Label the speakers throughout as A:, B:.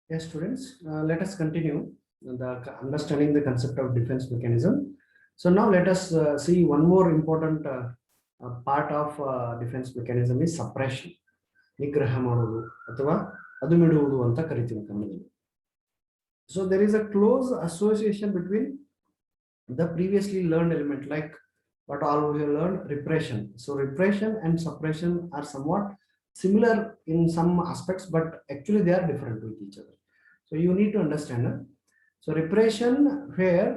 A: Yes, students, let us continue understanding the concept of defense mechanism. So now let us see one more important part of defense mechanism is suppression. ನಿಗ್ರಹ ಮಾಡೋದು ಅಥವಾ ಅದುಮಿಡುವುದು ಅಂತ ಕರಿತೀವಿ ಕನ್ನಡದಲ್ಲಿ. So there is a close association between the previously learned element, like what all we have learned, repression. So repression and suppression are somewhat similar in some aspects, but actually they are different with each other. So you need to understand. So repression, where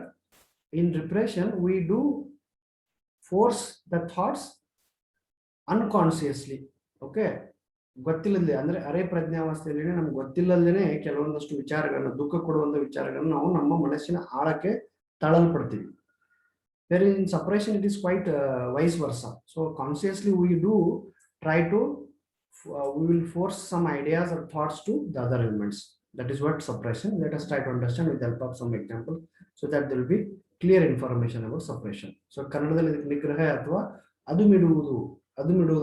A: in repression we do force the thoughts unconsciously. Okay, ಗೊತ್ತಿಲ್ಲದೆ ಅಂದ್ರೆ ಅರೆ ಪ್ರಜ್ಞಾವಸ್ಥೆಯಲ್ಲಿ ನಮ್ಗೆ ಗೊತ್ತಿಲ್ಲದೇನೆ ಕೆಲವೊಂದಷ್ಟು ವಿಚಾರಗಳನ್ನ, ದುಃಖ ಕೊಡುವಂತ ವಿಚಾರಗಳನ್ನ ನಾವು ನಮ್ಮ ಮನಸ್ಸಿನ ಆಳಕ್ಕೆ ತಳ್ಳಲ್ಪಡ್ತೀವಿ. Where in suppression it is quite vice versa. So consciously we do try to we will force some ideas or thoughts to the other elements. That is what suppression. Let us try to understand with the help of some example so that there will be clear information about suppression. So ಕನ್ನಡದಲ್ಲಿ ನಿಗ್ರಹ ಅಥವಾ ಅದುಮಿಡುವುದು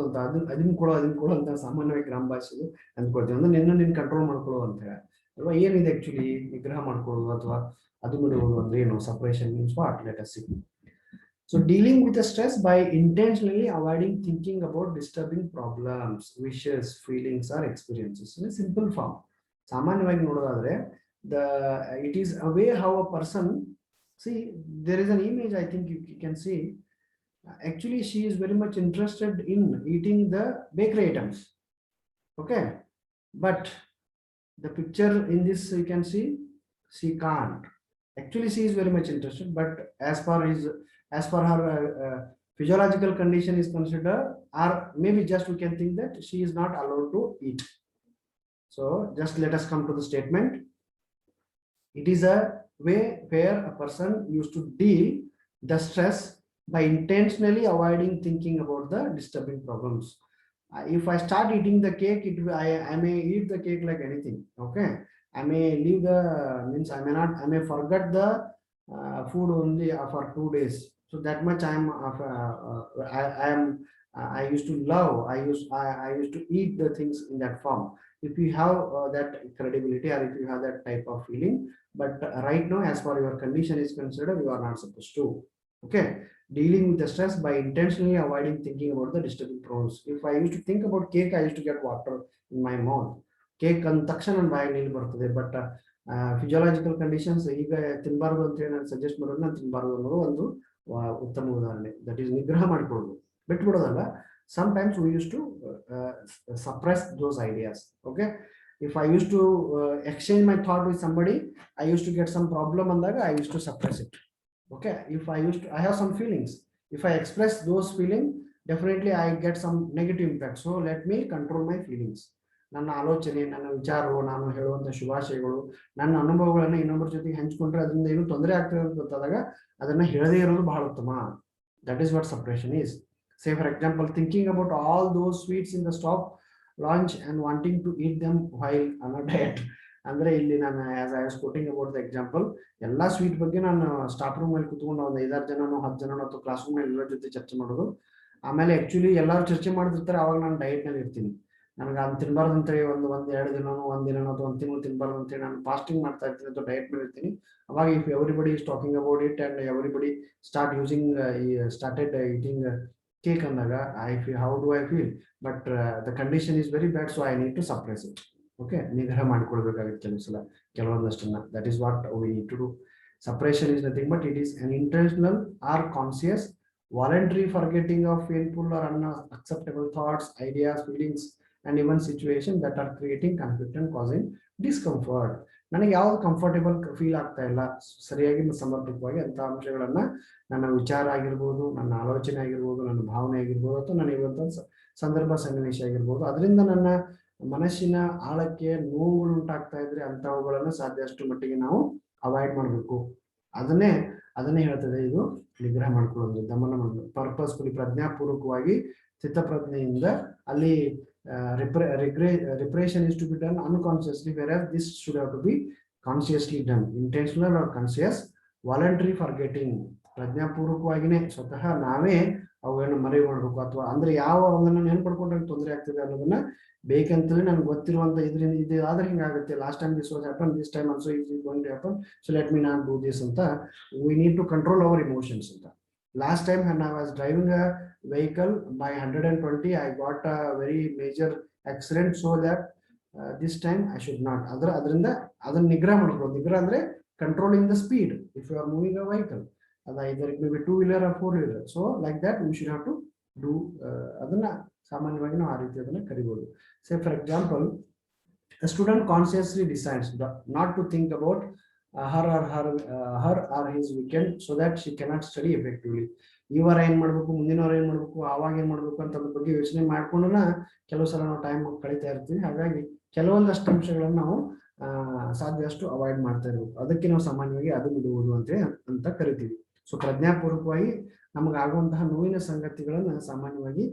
A: ಅಂತ ಅದನ್ನ ಕೊಡೋ ಅಂತ ಸಾಮಾನ್ಯವಾಗಿ ಗ್ರಾಮ ಭಾಷೆಯಲ್ಲಿ ಅಂದ್ಕೊಳ್ತೀವಿ. ಅಂದ್ರೆ ನಿನ್ನ ಕಂಟ್ರೋಲ್ ಮಾಡ್ಕೊಳ್ಳೋ ಅಂತ ಹೇಳಿ ಅಲ್ವಾ. ಏನಿದೆ ಆಕ್ಚುಲಿ ನಿಗ್ರಹ ಮಾಡ್ಕೊಳ್ಳೋದು ಅಥವಾ ಅದುಮಿಡುವುದು ಅಂದ್ರೆ ಏನು? Separation means what? Let us see. So dealing with the stress by intentionally avoiding thinking about disturbing problems, wishes, feelings or experiences. In a simple form, ಸಾಮಾನ್ಯವಾಗಿ ನೋಡೋದಾದ್ರೆ it is a way how a person, see, there is an image, I think you can see. Actually she is very much interested in eating the bakery items. Okay, but the picture in this you can see she can't. Actually she is very much interested, but as per her physiological condition is considered, or maybe just we can think that she is not allowed to eat. So just let us come to the statement. It is a way where a person used to deal the stress by intentionally avoiding thinking about the disturbing problems. If I start eating the cake, I may eat the cake like anything. Okay, I may leave the means I may forget the food only for 2 days. So that much I used to love. I used to eat the things in that form. If you have that credibility, or if you have that type of feeling, but right now, as far your condition is considered, you are not supposed to. Okay, dealing with the stress by intentionally avoiding thinking about the disturbing problems. If I used to think about cake, I used to get water in my mouth. Cake and ತಕ್ಷಣ ನನ್ನ ಬಾಯಿಗೆ ನೀರು ಬರ್ತದೆ. But physiological conditions ಈಗ ತಿನ್ನಬಾರ್ದು ಅಂತ ಹೇಳಿ ನಾನು ಸಜೆಸ್ಟ್ ಮಾಡೋದು, ನಾನು ತಿನ್ನಬಾರ್ದು ಅನ್ನೋದು ಒಂದು ಉತ್ತಮ ಉದಾಹರಣೆ. ದಟ್ ಈಸ್ ನಿಗ್ರಹ ಮಾಡಿಕೊಳ್ಳೋದು, ಬಿಟ್ಬಿಡೋದಲ್ಲ. Sometimes we used to suppress those ideas. Okay, if I used to exchange my thought with somebody, I used to get some problem andaga I used to suppress it. Okay, if I have some feelings, if I express those feelings, definitely I get some negative impact. So let me control my feelings. ನನ್ನ ಆಲೋಚನೆ, ನನ್ನ ವಿಚಾರಗಳು, ನಾನು ಹೇಳುವಂತ ಶುಭಾಶಯಗಳು, ನನ್ನ ಅನುಭವಗಳನ್ನ ಇನ್ನೊಬ್ಬರ ಜೊತೆಗೆ ಹಂಚಿಕೊಂಡ್ರೆ ಅದರಿಂದ ಏನು ತೊಂದರೆ ಆಗ್ತದೆ ಅಂತ ಗೊತ್ತಾದಾಗ ಅದನ್ನ ಹೇಳದೇ ಇರೋದು ಬಹಳ ಉತ್ತಮ. That is what suppression is. Say for example, thinking about all those sweets in the stock launch and wanting to eat them while on a diet. ಅಂದ್ರೆ ಇಲ್ಲಿ ನಾನು as I was quoting about the example, ಎಲ್ಲಾ sweet ಬಗ್ಗೆ ನಾನು staff room ಅಲ್ಲಿ ಕುತ್ಕೊಂಡು ಒಂದು 5-6 ಜನನೋ 10 ಜನನೋ ಅಥವಾ ಕ್ಲಾಸ್ ರೂಮ್ ಅಲ್ಲಿ ಎಲ್ಲರ ಜೊತೆ ಚರ್ಚೆ ಮಾಡೋದು. ಆಮೇಲೆ ಆಕ್ಚುಲಿ ಎಲ್ಲರೂ ಚರ್ಚೆ ಮಾಡಿರ್ತಾರೆ, ಅವಾಗ ನಾನು ಡಯಟ್ ನಲ್ಲಿ ಇರ್ತೀನಿ. ನನಗೆ ಅದು ತಿನ್ಬಾರ್ದು ಅಂತೇಳಿ ಒಂದ್-2 ದಿನನೋ ಒಂದಿನನೋ ಅಥವಾ 1 ತಿಂಗಳು ತಿನ್ಬಾರ್ದು ಅಂತೇಳಿ ನಾನು ಫಾಸ್ಟಿಂಗ್ ಮಾಡ್ತಾ ಇರ್ತೀನಿ ಅಥವಾ ಡಯಟ್ ಮೇಲೆ ಇರ್ತೀನಿ. ಅವಾಗ if everybody is talking about it and everybody started eating cake andaga, I feel, how do I feel? But the condition is very bad, so I need to suppress it. Okay, ನಿಗ್ರಹ ಮಾಡಿಕೊಳ್ಳಬೇಕಾಗುತ್ತೆ ಕೆಲವೊಂದಷ್ಟನ್ನ. That is what we need to do. Suppression is nothing but it is an intentional or conscious voluntary forgetting of painful or unacceptable thoughts, ideas, feelings and even situations that are creating conflict and causing discomfort. ನನಗೆ ಯಾವ್ದು comfortable feel ಆಗ್ತಾ ಇಲ್ಲ ಸರಿಯಾಗಿ ಸಮರ್ಪಕವಾಗಿ ಅಂತ ಅಂಶಗಳನ್ನ, ನನ್ನ ವಿಚಾರ ಆಗಿರ್ಬೋದು, ನನ್ನ ಆಲೋಚನೆ ಆಗಿರ್ಬೋದು, ನನ್ನ ಭಾವನೆ ಆಗಿರ್ಬೋದು, ಅಥವಾ ನನ್ನ ಇವತ್ತು ಸಂದರ್ಭ ಸನ್ನಿವೇಶ ಆಗಿರ್ಬೋದು, ಅದರಿಂದ ನನ್ನ ಮನಸ್ಸಿನ ಆಳಕ್ಕೆ ನೋವುಗಳು ಉಂಟಾಗ್ತಾ ಇದ್ರೆ ಅಂತವುಗಳನ್ನ ಸಾಧ್ಯಷ್ಟು ಮಟ್ಟಿಗೆ ನಾವು ಅವಾಯ್ಡ್ ಮಾಡಬೇಕು. ಅದನ್ನೇ ಹೇಳ್ತದೆ ಇದು ನಿಗ್ರಹ ಮಾಡ್ಕೊಳ್ಳೋದು, ದಮನ ಮಾಡೋದು. ಪರ್ಪಸ್ಫುಲಿ, ಪ್ರಜ್ಞಾಪೂರ್ವಕವಾಗಿ, ಚಿತ್ತಪ್ರಜ್ಞೆಯಿಂದ ಅಲ್ಲಿ repression is to be done unconsciously, whereas this should have to be consciously done. Intentional or conscious voluntary forgetting, ಪ್ರಜ್ಞಾಪೂರ್ವಕವಾಗಿನೇ ಸ್ವತಃ ನಾವೇ ಅವೇನು ಮರಿ ಮಾಡ್ಬೇಕು ಅಥವಾ ಅಂದ್ರೆ ಯಾವ ಅವನ್ನ ನೆನ್ಪಡ್ಕೊಂಡ್ರೆ ತೊಂದರೆ ಆಗ್ತಿದೆ ಅನ್ನೋದನ್ನ ಬೇಕಂತೇಳಿ ನನ್ಗೆ ಗೊತ್ತಿರುವಂತ ಇದರಿಂದ ಇದು ಆದ್ರೆ ಹಿಂಗಾಗುತ್ತೆ, last time this was happen, this time also is going to happen, so let me not do this ಅಂತ. We need to control our emotions ಅಂತ. Last time when I was driving a vehicle by 120 I got a very major accident, so that this time I should not. ಅದರಿಂದ ಅದನ್ನ ನಿಗ್ರಹ ಮಾಡ್ಕೊಳ್ಳೋದು. ನಿಗ್ರಹ ಅಂದ್ರೆ controlling the speed if you are moving a vehicle, either it may be 2-wheeler or 4-wheeler. So like that we should have to do ಅದನ್ನ ಸಾಮಾನ್ಯವಾಗಿ ನಾವು ಆ ರೀತಿ ಅದನ್ನ ಕರಿಬಹುದು. Say for example, a student consciously decides not to think about her or his weekend so that she cannot study effectively. ಈ ವಾರ ಏನ್ ಮಾಡ್ಬೇಕು, ಮುಂದಿನ ವಾರ ಏನ್ ಮಾಡ್ಬೇಕು, ಆವಾಗ ಏನ್ ಮಾಡ್ಬೇಕು ಅಂತ ಅದ್ರ ಬಗ್ಗೆ ಯೋಚನೆ ಮಾಡ್ಕೊಂಡನ ಕೆಲವು ಸಲ ನಾವು ಟೈಮ್ ಕಳೀತಾ ಇರ್ತೀವಿ. ಹಾಗಾಗಿ ಕೆಲವೊಂದಷ್ಟು ಅಂಶಗಳನ್ನ ನಾವು ಸಾಧ್ಯಷ್ಟು ಅವಾಯ್ಡ್ ಮಾಡ್ತಾ ಇರ್ಬೇಕು. ಅದಕ್ಕೆ ನಾವು ಸಾಮಾನ್ಯವಾಗಿ ಅದು ಬಿಡುವುದು ಅಂತ ಕರಿತೀವಿ. ಸೊ ಪ್ರಜ್ಞಾಪೂರ್ವಕವಾಗಿ ನಮಗಾಗುವಂತಹ ನೋವಿನ ಸಂಗತಿಗಳನ್ನ ಸಾಮಾನ್ಯವಾಗಿ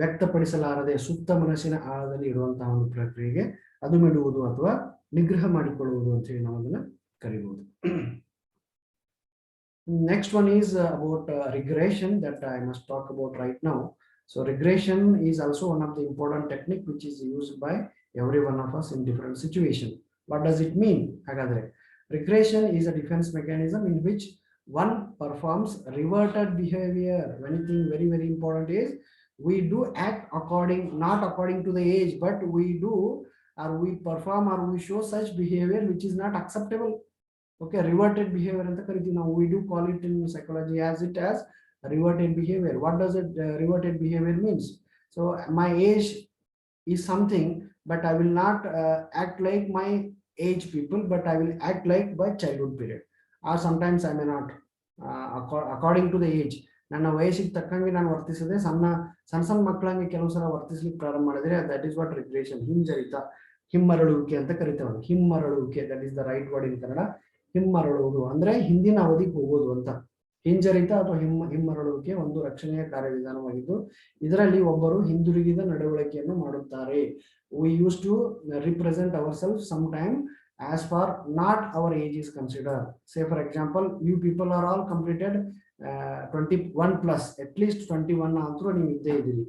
A: ವ್ಯಕ್ತಪಡಿಸಲಾರದೆ ಸುಪ್ತ ಮನಸ್ಸಿನ ಆಳದಲ್ಲಿ ಇರುವಂತಹ ಒಂದು ಪ್ರಕ್ರಿಯೆಗೆ ಅದು ಬಿಡುವುದು ಅಥವಾ ನಿಗ್ರಹ ಮಾಡಿಕೊಳ್ಳುವುದು ಅಂತ ಹೇಳಿ ನಾವು ಅದನ್ನ ಕರಿಬಹುದು. Next one is about regression that I must talk about right now. So regression is also one of the important technique which is used by every one of us in different situation. What does it mean? Hagadre, regression is a defense mechanism in which one performs reverted behavior. One thing very, very important is we do act not according to the age, but we do or we perform or we show such behavior which is not acceptable. Okay, reverted behavior anta karithi now. We do call it in psychology as reverted behavior. What does it reverted behavior means? So my age is something, but I will not act like my age people, but I will act like my childhood period, or sometimes I may not according to the age. ನನ್ನ ವಯಸ್ಸಿಗೆ ತಕ್ಕಂಗೆ ನಾನು ವರ್ತಿಸದೆ ಸಣ್ಣ ಮಕ್ಕಳಂಗೆ ಕೆಲವು ಸಲ ವರ್ತಿಸ್ಲಿಕ್ಕೆ ಪ್ರಾರಂಭ ಮಾಡಿದ್ರೆ that is what regression, ಹಿಂಜರಿತ, ಹಿಮ್ಮರಳುವಿಕೆ ಅಂತ ಕರಿತೇವೆ. ಹಿಮ್ಮರಳುವಿಕೆ, that is the right word in Kannada. ಹಿಮ್ಮರಳುವುದು ಅಂದ್ರೆ ಹಿಂದಿನ ಅವಧಿಗೆ ಹೋಗೋದು ಅಂತ. ಹಿಂಜರಿತ ಅಥವಾ ಹಿಮ್ಮರಳುವಿಕೆ ಒಂದು ರಕ್ಷಣೆಯ ಕಾರ್ಯವಿಧಾನವಾಗಿದ್ದು ಇದರಲ್ಲಿ ಒಬ್ಬರು ಹಿಂದಿರುಗಿದ ನಡವಳಿಕೆಯನ್ನು ಮಾಡುತ್ತಾರೆ. We used to represent ourselves sometime as far not our age is considered. Say for example, you people are all completed 21 plus, at least 21 ಅಂತೂ ನೀವು ಇದ್ದೇ ಇದ್ದೀರಿ.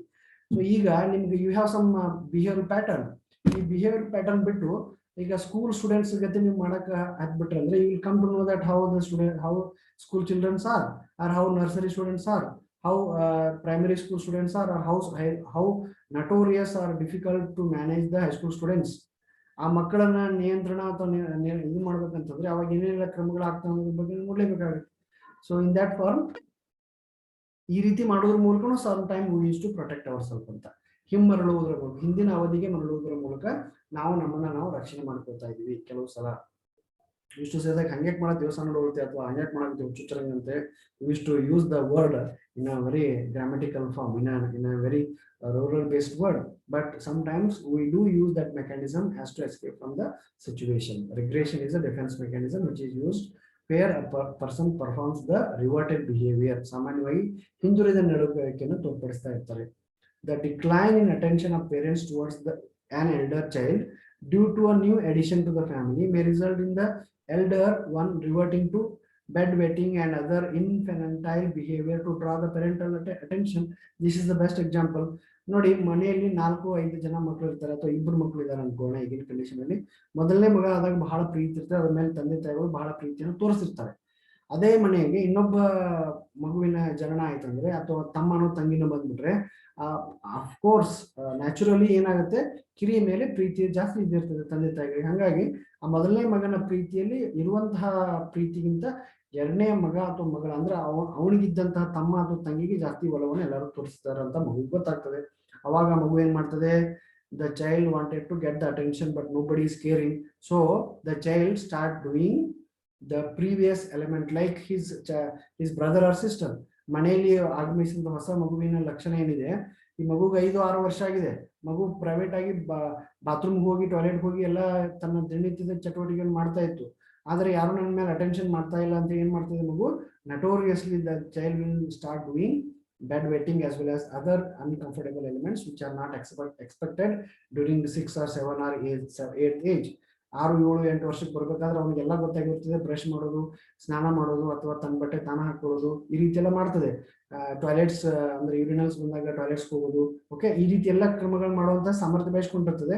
A: ಸೊ ಈಗ ನಿಮ್ಗೆ you have some behaviour pattern. ಈ ಬಿಹೇವಿಯರ್ ಪ್ಯಾಟರ್ನ್ ಬಿಟ್ಟು ಈಗ school students ಜೊತೆ ನೀವು ಮಾಡಕ್ ಹತ್ಬಿಟ್ರೆ ಅಂದ್ರೆ you will come to know that how school childrens are, or how nursery students are, how primary school students are, or how notorious or difficult to manage the high school students. ಆ ಮಕ್ಕಳನ್ನ ನಿಯಂತ್ರಣ ಅಥವಾ ಇದು ಮಾಡ್ಬೇಕಂತಂದ್ರೆ ಅವಾಗ ಏನೇನೆಲ್ಲ ಕ್ರಮಗಳಾಗ್ತಾವ ಅನ್ನೋದ್ರ ಬಗ್ಗೆ ನೋಡ್ಲೇಬೇಕಾಗುತ್ತೆ. ಸೊ ಇನ್ ದಟ್ ಫಾರ್ಮ್ ಈ ರೀತಿ ಮಾಡೋದ್ರ ಮೂಲಕ some time we use to protect our self ಅಂತ. ಹಿಮ್ಮರಳುವುದರ ಮೂಲಕ, ಹಿಂದಿನ ಅವಧಿಗೆ ಮರಳುವುದರ ಮೂಲಕ ನಾವು ರಕ್ಷಣೆ ಮಾಡ್ಕೊಳ್ತಾ ಇದೀವಿ. ಕೆಲವು ಸಲ ಇಷ್ಟು ಸೇರಿದಾಗ ಹಂಗ್ಯಾಕ್ ಮಾಡೋ ದೇವಸ್ಥಾನ ನೋಡುತ್ತೆ ಅಥವಾ ಹಂಗ್ಯಾಕ್ ಮಾಡೋದು ಹುಚ್ಚುಚ್ಚರಂಗಂತೆ use to use the word in a very grammatical form, in a very rural based word, but sometimes we do use that mechanism as to escape from the situation. Regression is a defense mechanism which is used where a person performs the reverted behavior. ಸಾಮಾನ್ಯವಾಗಿ ಹಿಂದುಳಿದ ನಡವಳಿಕೆಯನ್ನು ತೋರ್ಪಡಿಸ್ತಾ ಇರ್ತಾರೆ. The decline in attention of parents towards an elder child due to a new addition to the family may result in the elder one reverting to bedwetting and other infantile behavior to draw the parental attention. This is the best example. ನೋಡಿ, ಮನೆಯಲ್ಲಿ 4-5 ಜನ ಮಕ್ಕಳು ಇರ್ತಾರೆ ಅಥವಾ 2 ಮಕ್ಕಳು ಇದ್ದಾರೆ ಅನ್ಕೋಣ. ಈಗಿನ condition ಅಲ್ಲಿ ಮೊದಲನೇ ಮಗ ಆದಾಗ ಬಹಳ ಪ್ರೀತಿ ಇರ್ತಾರೆ, ಅದ್ರ ಮೇಲೆ ತಂದೆ ತಾಯಿಗಳು ಬಹಳ ಪ್ರೀತಿಯನ್ನು ತೋರಿಸಿರ್ತಾರೆ. ಅದೇ ಮನೆಗೆ ಇನ್ನೊಬ್ಬ ಮಗುವಿನ ಜನನ ಆಯ್ತಂದ್ರೆ ಅಥವಾ ತಮ್ಮನೋ ತಂಗಿನೋ ಬಂದ್ಬಿಟ್ರೆ ಅಫ್ಕೋರ್ಸ್ ನ್ಯಾಚುರಲಿ ಏನಾಗುತ್ತೆ, ಕಿರಿಯ ಮೇಲೆ ಪ್ರೀತಿ ಜಾಸ್ತಿ ಇದ್ದಿರ್ತದೆ ತಂದೆ ತಾಯಿಗಳಿಗೆ. ಹಾಗಾಗಿ ಆ ಮೊದಲನೇ ಮಗನ ಪ್ರೀತಿಯಲ್ಲಿ ಇರುವಂತಹ ಪ್ರೀತಿಗಿಂತ ಎರಡನೇ ಮಗ ಅಥವಾ ಮಗಳ ಅಂದ್ರೆ ಅವನಿಗಿದ್ದಂತಹ ತಮ್ಮ ಅಥವಾ ತಂಗಿಗೆ ಜಾಸ್ತಿ ಒಲವನ್ನು ಎಲ್ಲರೂ ತೋರಿಸ್ತಾರೆ ಅಂತ ಮಗುಗೆ ಗೊತ್ತಾಗ್ತದೆ. ಅವಾಗ ಮಗು ಏನ್ ಮಾಡ್ತದೆ, the child wanted to get the attention but nobody is caring, so the child start doing the previous element like his brother or sister. ಮನೆಯಲ್ಲಿ ಆಗಮಿಸಿದ ಹೊಸ ಮಗುವಿನ ಲಕ್ಷಣ ಏನಿದೆ, ಈ ಮಗುಗೆ 5-6 ವರ್ಷ ಆಗಿದೆ, ಮಗು ಪ್ರೈವೇಟ್ ಆಗಿ ಬಾತ್ರೂಮ್ ಹೋಗಿ ಟಾಯ್ಲೆಟ್ ಹೋಗಿ ಎಲ್ಲ ತನ್ನ ದಿನನಿತ್ಯದ ಚಟುವಟಿಕೆಗಳನ್ನು ಮಾಡ್ತಾ ಇತ್ತು. ಆದ್ರೆ ಯಾರು ನನ್ನ ಮೇಲೆ ಅಟೆನ್ಷನ್ ಮಾಡ್ತಾ ಇಲ್ಲ ಅಂತ ಏನ್ ಮಾಡ್ತಿದೆ ಮಗು, notoriously the child will start doing bedwetting as well as other uncomfortable elements which are not expected during the 6 or 7 or 8th age. 6, 7, 8 ವರ್ಷಕ್ಕೆ ಬರ್ಬೇಕಾದ್ರೆ ಅವನಿಗೆಲ್ಲ ಗೊತ್ತಾಗಿರ್ತದೆ ಬ್ರಷ್ ಮಾಡೋದು, ಸ್ನಾನ ಮಾಡೋದು, ಅಥವಾ ತನ್ನ ಬಟ್ಟೆ ತಾನ ಹಾಕೊಳ್ಳೋದು, ಈ ರೀತಿ ಎಲ್ಲ ಮಾಡ್ತದೆ. ಟಾಯ್ಲೆಟ್ಸ್ ಅಂದ್ರೆ ಯೂರಿನಲ್ಸ್ ಬಂದಾಗ ಟಾಯ್ಲೆಟ್ಸ್ ಹೋಗೋದು, ಓಕೆ, ಈ ರೀತಿ ಎಲ್ಲ ಕ್ರಮಗಳು ಮಾಡುವಂತ ಸಾಮರ್ಥ್ಯ ಬೆಳೆಸ್ಕೊಂಡಿರ್ತದೆ.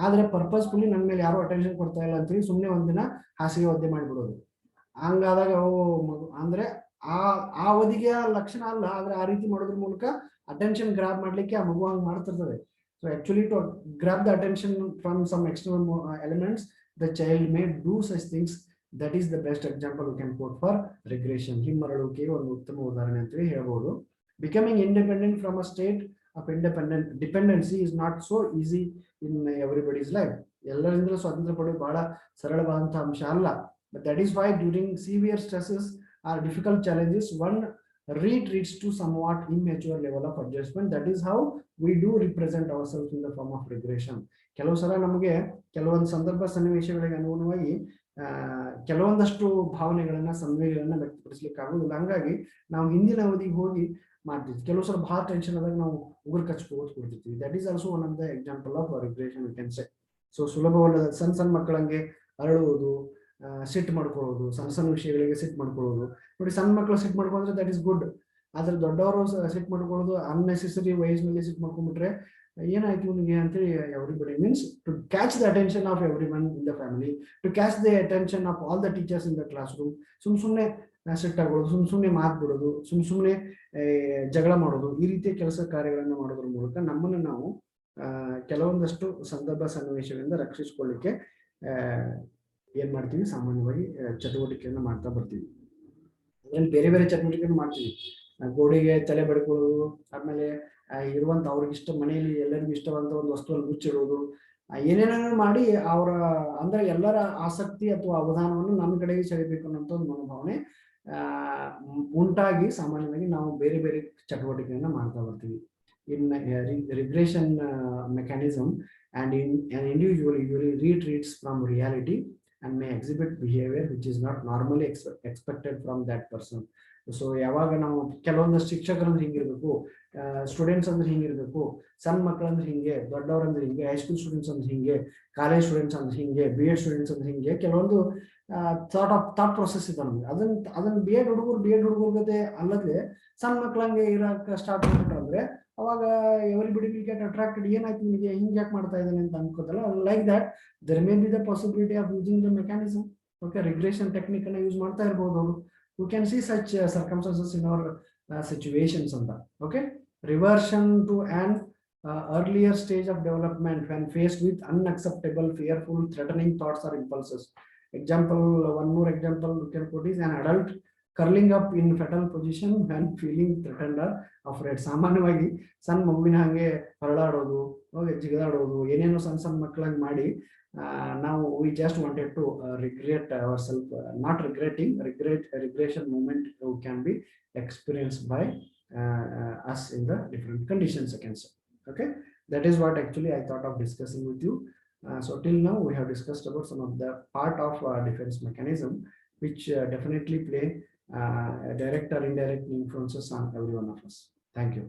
A: ಆದ್ರೆ ಪರ್ಪಸ್ಫುಲಿ ನನ್ನ ಮೇಲೆ ಯಾರು ಅಟೆನ್ಷನ್ ಕೊಡ್ತಾ ಇಲ್ಲ ಅಂತೇಳಿ ಸುಮ್ಮನೆ ಒಂದಿನ ಹಾಸಿಗೆ ಒದ್ದೆ ಮಾಡಿಬಿಡೋದು. ಹಂಗಾದಾಗ ಅಂದ್ರೆ ಆ ಅವಧಿಗೆ ಲಕ್ಷಣ ಅಲ್ಲ, ಆದ್ರೆ ಆ ರೀತಿ ಮಾಡೋದ್ರ ಮೂಲಕ ಅಟೆನ್ಷನ್ ಗ್ರಾಬ್ ಮಾಡ್ಲಿಕ್ಕೆ ಆ ಮಗು ಹಂಗೆ ಮಾಡ್ತಿರ್ತದೆ. So actually to grab the attention from some external elements, the child may do such things. That is the best example we can quote for regression. ಹಿಮ್ಮರಳುವಿಕೆಗೆ ಒಂದು ಉತ್ತಮ ಉದಾಹರಣೆ ಅಂತ ಹೇಳಬಹುದು. Becoming independent from a state of dependency is not so easy in everybody's life. ಎಲ್ಲರಿಂದಲೂ ಸ್ವಾತಂತ್ರ್ಯ ಪಡೆಯೋದು ಬಹಳ ಸರಳವಾದಂತಹ ಅಂಶ ಅಲ್ಲ. But that is why during severe stresses or difficult challenges, one retreats to somewhat immature level of adjustment. That is how we do represent ourselves in the form of regression. ಕೆಲವು ಸಲ ನಮಗೆ ಕೆಲವೊಂದು ಸಂದರ್ಭ ಸನ್ನಿವೇಶಗಳಿಗೆ ಅನುಗುಣವಾಗಿ ಕೆಲವೊಂದಷ್ಟು ಭಾವನೆಗಳನ್ನ ಸಂವೇಗಗಳನ್ನ ವ್ಯಕ್ತಪಡಿಸ್ಲಿಕ್ಕೆ ಆಗುದಿಲ್ಲ. ಹಂಗಾಗಿ ನಾವು ಹಿಂದಿನ ಅವಧಿಗೆ ಹೋಗಿ ಮಾಡ್ತೀವಿ. ಕೆಲವು ಸಲ ಬಹಳ ಟೆನ್ಷನ್ ಆದಾಗ ನಾವು ಉಗುರು ಕಚ್ಕೊಡ್ತಿರ್ತೀವಿ. That is also one of the example of regression you can say. So ಸುಲಭವಲ್ಲದ ಸಣ್ಣ ಮಕ್ಕಳಂಗೆ ಅರಳುವುದು, ಸಿಟ್ ಮಾಡ್ಕೊಳ್ಳೋದು, ಸಣ್ಣ ವಿಷಯಗಳಿಗೆ ಸಿಟ್ ಮಾಡ್ಕೊಳ್ಳೋದು. ನೋಡಿ, ಸಣ್ಣ ಮಕ್ಕಳು ಸಿಟ್ ಮಾಡ್ಕೊಂಡ್ರೆ ದಟ್ ಇಸ್ ಗುಡ್. ಆದ್ರೆ ದೊಡ್ಡವರು ಸಿಟ್ ಮಾಡ್ಕೊಳ್ಳೋದು, ಅನ್ನೆಸೆಸರಿ ವಯಸ್ಸಿನಲ್ಲಿ ಸಿಟ್ ಮಾಡ್ಕೊಂಡ್ಬಿಟ್ರೆ ಏನಾಯ್ತು ನಿಮಗೆ ಅಂತೇಳಿ everybody means to catch the attention of every one in the family, to catch the attention of all the teachers in the class room. ಸುಮ್ಮನೆ ಸಿಟ್ ಆಗೋದು, ಸುಮ್ಮನೆ ಮಾತು ಬಿಡೋದು, ಸುಮ್ಮನೆ ಜಗಳ ಮಾಡೋದು, ಈ ರೀತಿಯ ಕೆಲಸ ಕಾರ್ಯಗಳನ್ನು ಮಾಡೋದ್ರ ಮೂಲಕ ನಮ್ಮನ್ನು ನಾವು ಕೆಲವೊಂದಷ್ಟು ಸಂದರ್ಭ ಸನ್ನಿವೇಶಗಳಿಂದ ರಕ್ಷಿಸಿಕೊಳ್ಳಿಕ್ಕೆ ಏನ್ ಮಾಡ್ತೀವಿ, ಸಾಮಾನ್ಯವಾಗಿ ಚಟುವಟಿಕೆಯನ್ನ ಮಾಡ್ತಾ ಬರ್ತೀವಿ. ಅದ್ರಲ್ಲಿ ಬೇರೆ ಬೇರೆ ಚಟುವಟಿಕೆಯನ್ನು ಮಾಡ್ತೀವಿ. ಗೋಡೆಗೆ ತಲೆ ಬಡ್ಕೊಳ್ಳೋದು, ಆಮೇಲೆ ಇರುವಂತ ಅವ್ರಿಗೆ ಇಷ್ಟ ಮನೆಯಲ್ಲಿ ಎಲ್ಲರಿಗೂ ಇಷ್ಟವಾದಂತ ಒಂದು ವಸ್ತುವನ್ನು ಮುಚ್ಚಿಡೋದು, ಏನೇನೋ ಮಾಡಿ ಅವರ ಅಂದ್ರೆ ಎಲ್ಲರ ಆಸಕ್ತಿ ಅಥವಾ ಅವಧಾನವನ್ನು ನಮ್ಮ ಕಡೆಗೆ ಸೆಳೆಯಬೇಕು ಅನ್ನೋಂಥ ಒಂದು ಮನೋಭಾವನೆ ಉಂಟಾಗಿ ಸಾಮಾನ್ಯವಾಗಿ ನಾವು ಬೇರೆ ಬೇರೆ ಚಟುವಟಿಕೆಯನ್ನ ಮಾಡ್ತಾ ಬರ್ತೀವಿ. In regression mechanism and an individual usually retreats from reality and may exhibit behavior which is not normally expected from that person. So ಯಾವಾಗ ನಾವು ಕೆಲವೊಂದಷ್ಟು ಶಿಕ್ಷಕರಂದ್ರೆ ಹಿಂಗಿರ್ಬೇಕು, ಸ್ಟೂಡೆಂಟ್ಸ್ ಅಂದ್ರೆ ಹಿಂಗಿರ್ಬೇಕು, ಸಣ್ಣ ಮಕ್ಕಳಂದ್ರೆ ಹಿಂಗೆ, ದೊಡ್ಡವರಂದ್ರೆ ಹಿಂಗೆ, ಹೈಸ್ಕೂಲ್ ಸ್ಟೂಡೆಂಟ್ಸ್ ಅಂದ್ರೆ ಹಿಂಗೆ, ಕಾಲೇಜ್ ಸ್ಟೂಡೆಂಟ್ಸ್ ಅಂದ್ರೆ ಹಿಂಗೆ, BEd ಸ್ಟೂಡೆಂಟ್ಸ್ ಅಂದ್ರೆ ಹಿಂಗೆ, ಕೆಲವೊಂದು ಥಾಟ್ ಪ್ರೊಸೆಸ್ ಇದೆ ನಮ್ಗೆ. ಅದನ್ನ BEd ಹುಡುಗರ ಜೊತೆ ಅಲ್ಲದೆ ಸಣ್ಣ ಮಕ್ಕಳಂಗೆ ಇರಕ್ಕೆ ಸ್ಟಾರ್ಟ್ ಮಾಡ್ಬಿಟ್ರೆ ಅಂದ್ರೆ ಅವಾಗ ಎವ್ರಿಬಡಿ ವಿಲ್ ಗೆಟ್ ಅಟ್ರಾಕ್ಟೆಡ್. ಏನಾಯ್ತು ನಿಮಗೆ, ಹಿಂಗೆ ಯಾಕೆ ಮಾಡ್ತಾ ಇದ್ದಾನೆ ಅಂತ ಅನ್ಕೋತಲ್ಲ. Like that there may be the possibility of using the mechanism. Okay, regression technique ಅನ್ನ ಯೂಸ್ ಮಾಡ್ತಾ ಇರ್ಬೋದು ಅವರು. You can see such circumstances in our situations ಅಂತ. Okay, reversion to on earlier stage of development when faced with unacceptable, fearful, threatening thoughts or impulses. Example, one more example you can put is an adult curling up in fetal position when feeling threatened or afraid. ಸಾಮಾನ್ಯವಾಗಿ ಸಣ್ಣ ಮಗುವಿನ ಹಾಗೆ ಹೊರಳಾಡೋದು, ಜಿಗಿದಾಡೋದು, ಏನೇನೋ ಸಣ್ಣ ಮಕ್ಕಳಾಗಿ ಮಾಡಿ ನಾವು we just wanted to regret ourselves, not regretting. Regression moment can be experienced by us in the different conditions, I can say. Okay, that is what actually I thought of discussing with you. So till now we have discussed about some of the part of defense mechanism which definitely play direct or indirect influences on every one of us. Thank you.